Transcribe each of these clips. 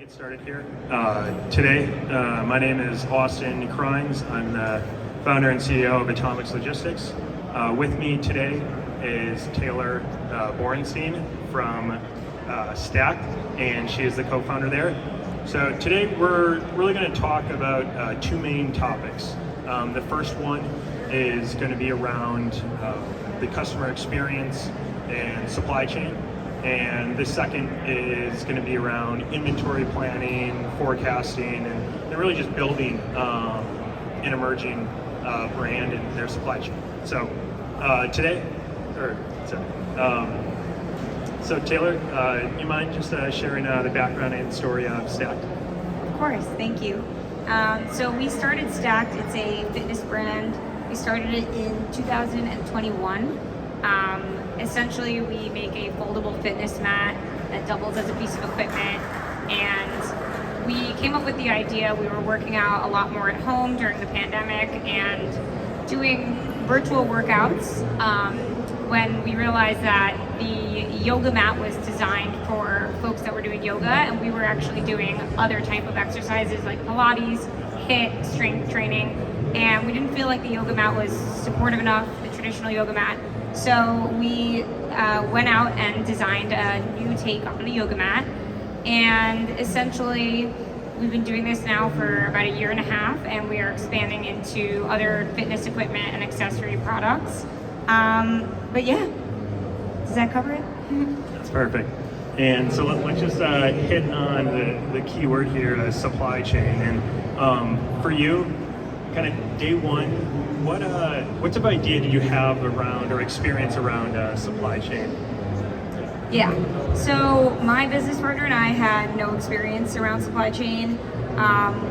get started here. Today, my name is Austin Kreinz. I'm the founder and CEO of Atomix Logistics. With me today is Taylor Borenstein from Stakt, and she is the co-founder there. So today we're really going to talk about two main topics. The first one is going to be around the customer experience and supply chain. And the second is going to be around inventory planning, forecasting, and really just building an emerging brand in their supply chain. So so Taylor, you mind just sharing the background and story of Stakt? Of course, thank you. So we started Stakt. It's a fitness brand. We started it in 2021. Essentially, we make a foldable fitness mat that doubles as a piece of equipment, and we came up with the idea. We were working out a lot more at home during the pandemic and doing virtual workouts when we realized that the yoga mat was designed for folks that were doing yoga, and we were actually doing other type of exercises like Pilates, HIIT, strength training, and we didn't feel like the yoga mat was supportive enough, the traditional yoga mat. So we went out and designed a new take on the yoga mat, and essentially we've been doing this now for about a year and a half, and we are expanding into other fitness equipment and accessory products. But yeah, does that cover it? That's perfect. And so let's just hit on the key word here, supply chain. And for you, kind of day one, what type of idea did you have around or experience around supply chain? Yeah, so my business partner and I had no experience around supply chain.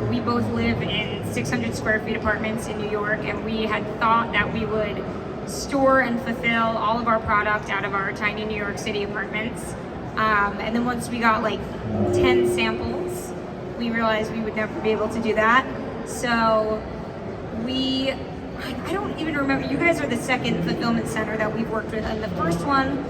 We both live in 600 square feet apartments in New York, and we had thought that we would store and fulfill all of our product out of our tiny New York City apartments. And then once we got like 10 samples, we realized we would never be able to do that. So I don't even remember, you guys are the second fulfillment center that we've worked with, and the first one,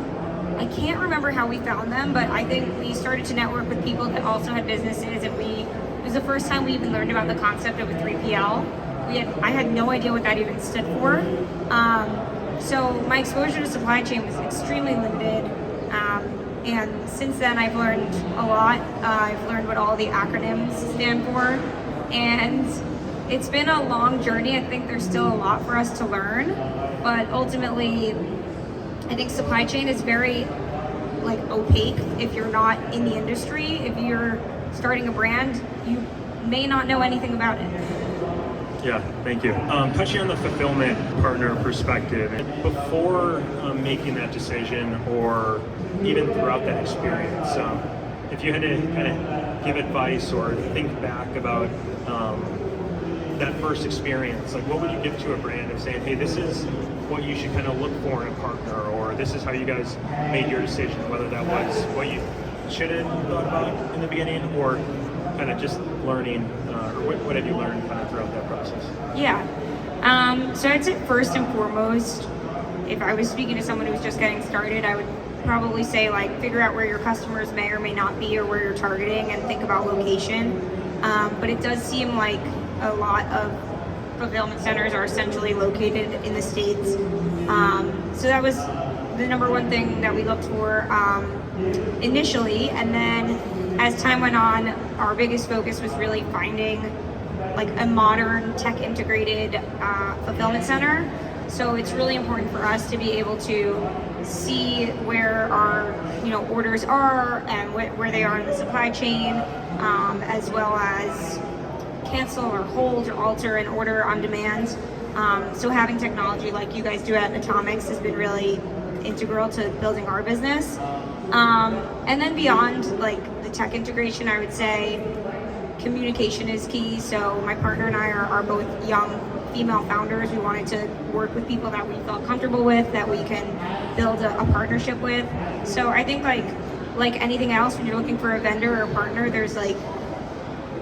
I can't remember how we found them, but I think we started to network with people that also had businesses, and it was the first time we even learned about the concept of a 3PL. I had no idea what that even stood for. So my exposure to supply chain was extremely limited, and since then I've learned a lot. I've learned what all the acronyms stand for, and it's been a long journey. I think there's still a lot for us to learn, but ultimately, I think supply chain is very opaque if you're not in the industry. If you're starting a brand, you may not know anything about it. Yeah, thank you. Touching on the fulfillment partner perspective, before making that decision or even throughout that experience, if you had to kind of give advice or think back about that first experience, what would you give to a brand of saying, hey, this is what you should kind of look for in a partner, or this is how you guys made your decision, whether that was what you should have thought about in the beginning or kind of just learning, or what have you learned kind of throughout that process? Yeah, so I'd say first and foremost, if I was speaking to someone who's just getting started, I would probably say figure out where your customers may or may not be or where you're targeting, and think about location. But it does seem like a lot of fulfillment centers are essentially located in the States. So that was the number one thing that we looked for initially, and then as time went on, our biggest focus was really finding a modern tech integrated fulfillment center. So it's really important for us to be able to see where our orders are and where they are in the supply chain, as well as cancel or hold or alter an order on demand. So having technology like you guys do at Atomix has been really integral to building our business. And then beyond the tech integration, I would say communication is key. So my partner and I are both young female founders. We wanted to work with people that we felt comfortable with, that we can build a partnership with. So I think like anything else, when you're looking for a vendor or a partner, there's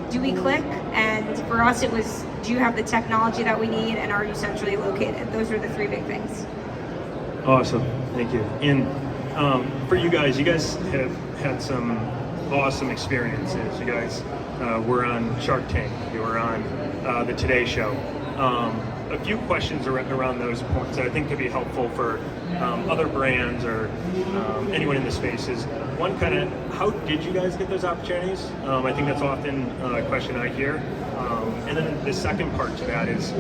do we click? And for us, it was, do you have the technology that we need, and are you centrally located? Those are the three big things. Awesome, thank you. And for you guys have had some awesome experiences. You guys were on Shark Tank, you were on the Today Show. A few questions around those points that I think could be helpful for other brands or anyone in the space is, one, kind of how did you guys get those opportunities? I think that's often a question I hear. And then the second part to that is,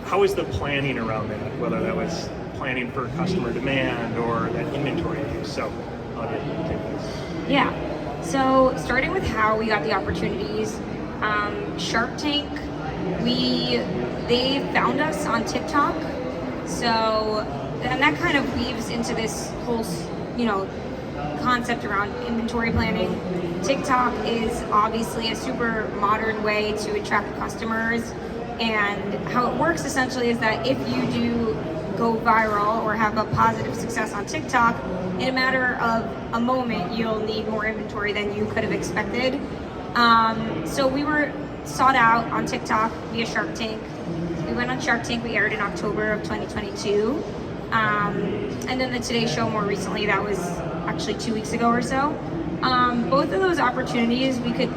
how is the planning around that, whether that was planning for customer demand or that inventory use? So I'll take this. Yeah, so starting with how we got the opportunities, Shark Tank, they found us on TikTok, so, and that kind of weaves into this whole, concept around inventory planning. TikTok is obviously a super modern way to attract customers, and how it works essentially is that if you do go viral or have a positive success on TikTok, in a matter of a moment, you'll need more inventory than you could have expected. So we were sought out on TikTok via Shark Tank. We went on Shark Tank, we aired in October of 2022. And then the Today Show more recently, that was actually 2 weeks ago or so. Both of those opportunities we could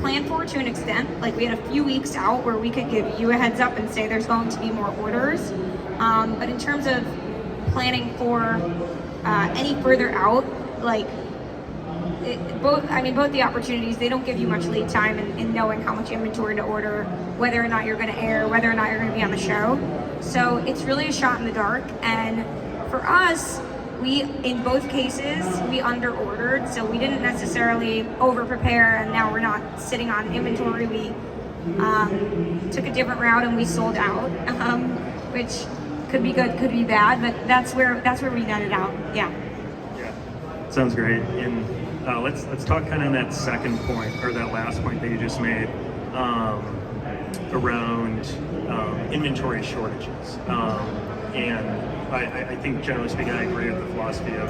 plan for to an extent. Like, we had a few weeks out where we could give you a heads up and say there's going to be more orders. But in terms of planning for any further out, like, both the opportunities, they don't give you much lead time in knowing how much inventory to order, whether or not you're going to air, whether or not you're going to be on the show. So it's really a shot in the dark. And for us, in both cases, we under-ordered, so we didn't necessarily over-prepare, and now we're not sitting on inventory. We took a different route and we sold out, which could be good, could be bad, but that's where we netted out. Yeah. Sounds great. And let's talk kind of on that second point, or that last point that you just made, around inventory shortages. And I think, generally speaking, I agree with the philosophy of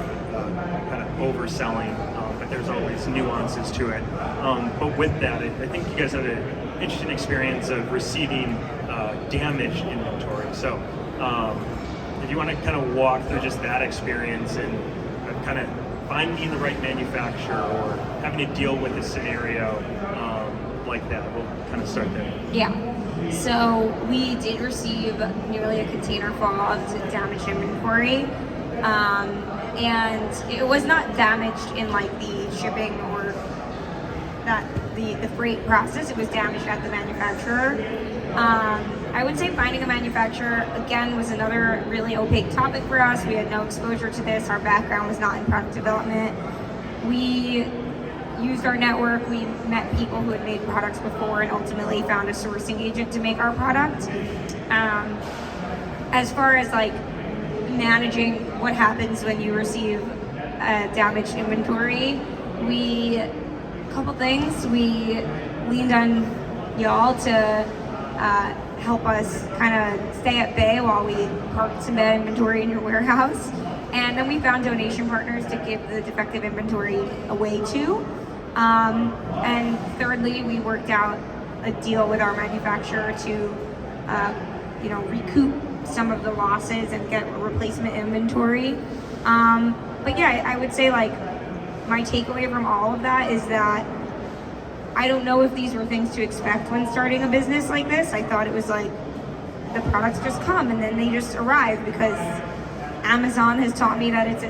kind of overselling, but there's always nuances to it. But with that, I think you guys had an interesting experience of receiving damaged inventory. So if you want to kind of walk through just that experience and kind of finding the right manufacturer or having to deal with a scenario like that, we'll kind of start there. Yeah. So we did receive nearly a container full of damaged inventory, and it was not damaged in like the shipping or that the freight process. It was damaged at the manufacturer. I would say finding a manufacturer, again, was another really opaque topic for us. We had no exposure to this. Our background was not in product development. We used our network. We met people who had made products before and ultimately found a sourcing agent to make our product. As far as like managing what happens when you receive damaged inventory, a couple things. We leaned on y'all to help us kind of stay at bay while we parked some bad inventory in your warehouse. And then we found donation partners to give the defective inventory away to. And thirdly, we worked out a deal with our manufacturer to, recoup some of the losses and get replacement inventory. But yeah, I would say like my takeaway from all of that is that I don't know if these were things to expect when starting a business like this. I thought it was like the products just come and then they just arrive, because Amazon has taught me that it's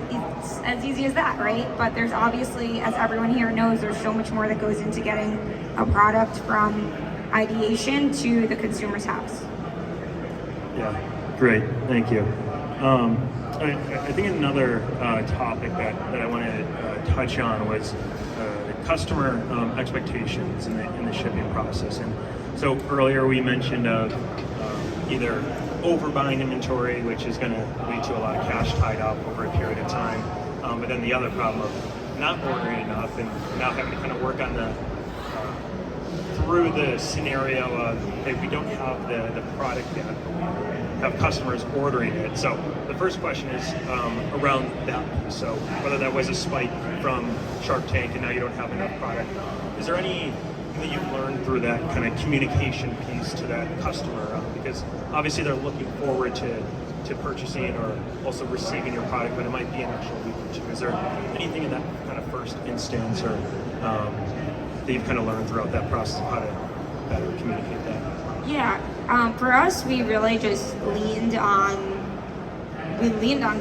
as easy as that, right? But there's obviously, as everyone here knows, there's so much more that goes into getting a product from ideation to the consumer's house. Yeah, great, thank you. I think another topic that I wanted to touch on was customer expectations in the shipping process. And so earlier we mentioned either overbuying inventory, which is going to lead to a lot of cash tied up over a period of time, but then the other problem of not ordering enough and now having to kind of work on through the scenario of, hey, we don't have the product yet, but we have customers ordering it. So the first question is around that piece. So whether that was a spike from Shark Tank and now you don't have enough product, is there anything that you've learned through that kind of communication piece to that customer? Because obviously they're looking forward to purchasing or also receiving your product, but it might be an actual week or two. Is there anything in that kind of first instance, or that you've kind of learned throughout that process of how to better communicate that? Yeah, for us, we really just leaned on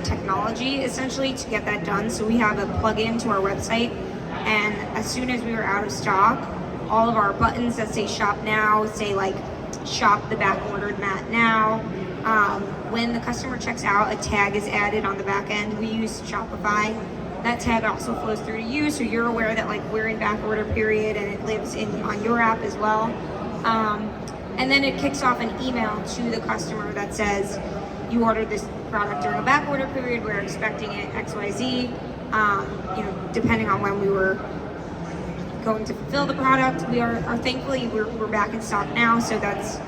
technology essentially to get that done. So we have a plugin to our website, and as soon as we were out of stock, all of our buttons that say shop now say like shop the back ordered mat now. When the customer checks out, a tag is added on the back end. We use Shopify. That tag also flows through to you, so you're aware that like we're in back order period, and it lives on your app as well. And then it kicks off an email to the customer that says, you ordered this product during a back order period, we're expecting it XYZ, depending on when we were going to fulfill the product. We are thankfully we're back in stock now, so that's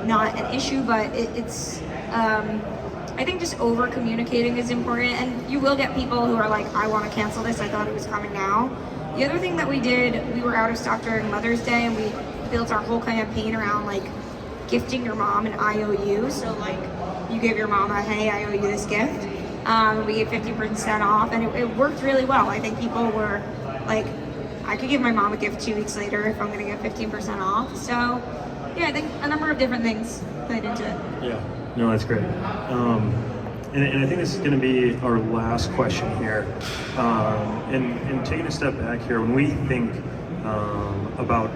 not an issue, but it's I think just over communicating is important, and you will get people who are like, I want to cancel this, I thought it was coming now. The other thing that we did, we were out of stock during Mother's Day, and we built our whole campaign around like gifting your mom an IOU. So like you give your mom a, hey, I owe you this gift. We gave 50% off, and it worked really well. I think people were like, I could give my mom a gift 2 weeks later if I'm gonna get 15% off. So yeah, I think a number of different things played into it. Yeah, no, that's great. And I think this is going to be our last question here. And taking a step back here, when we think about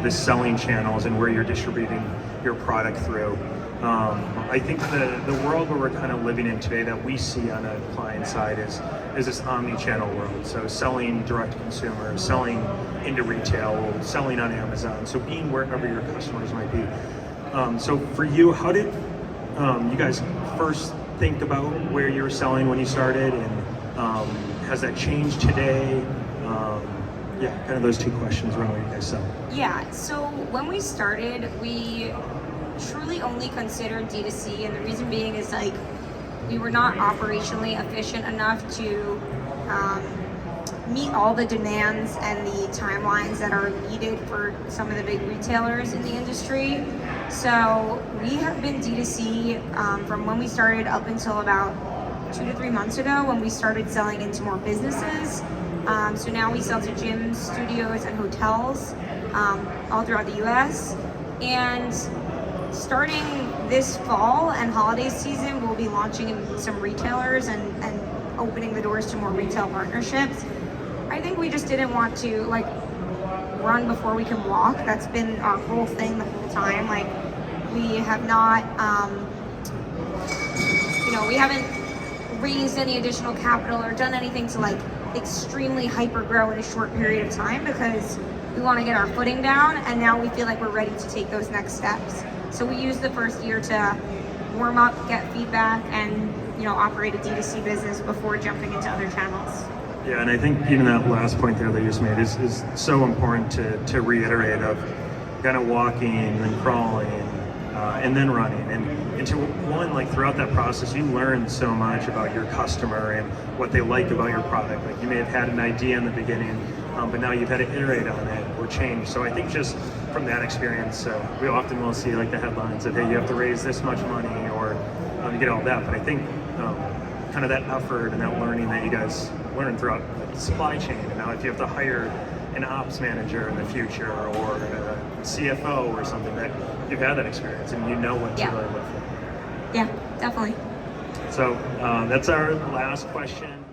the selling channels and where you're distributing your product through, I think the world where we're kind of living in today that we see on a client side is this omnichannel world. So selling direct to consumer, selling into retail, selling on Amazon. So being wherever your customers might be. So for you, how did you guys first think about where you were selling when you started, and has that changed today? Yeah, kind of those two questions around where you guys sell. Yeah, so when we started, we truly only considered D2C, and the reason being is like we were not operationally efficient enough to meet all the demands and the timelines that are needed for some of the big retailers in the industry. So we have been D2C from when we started up until about 2 to 3 months ago, when we started selling into more businesses. So now we sell to gyms, studios, and hotels all throughout the US. And starting this fall and holiday season, we'll be launching in some retailers and opening the doors to more retail partnerships. I think we just didn't want to like run before we can walk. That's been our whole thing the whole time. Like we have not, we haven't raised any additional capital or done anything to like extremely hyper grow in a short period of time, because we want to get our footing down, and now we feel like we're ready to take those next steps. So we used the first year to warm up, get feedback, and operate a D2C business before jumping into other channels. Yeah, and I think even that last point there that you just made is so important to reiterate, of kind of walking and crawling and then running. And to one, like throughout that process, you learn so much about your customer and what they like about your product. Like you may have had an idea in the beginning, but now you've had to iterate on it or change. So I think just from that experience, we often will see like the headlines of, hey, you have to raise this much money, or you get all that. But I think kind of that effort and that learning that you guys learn throughout the supply chain, and now if you have to hire an ops manager in the future or a CFO or something, that you've had that experience and you know what to learn with. Yeah, definitely. So that's our last question.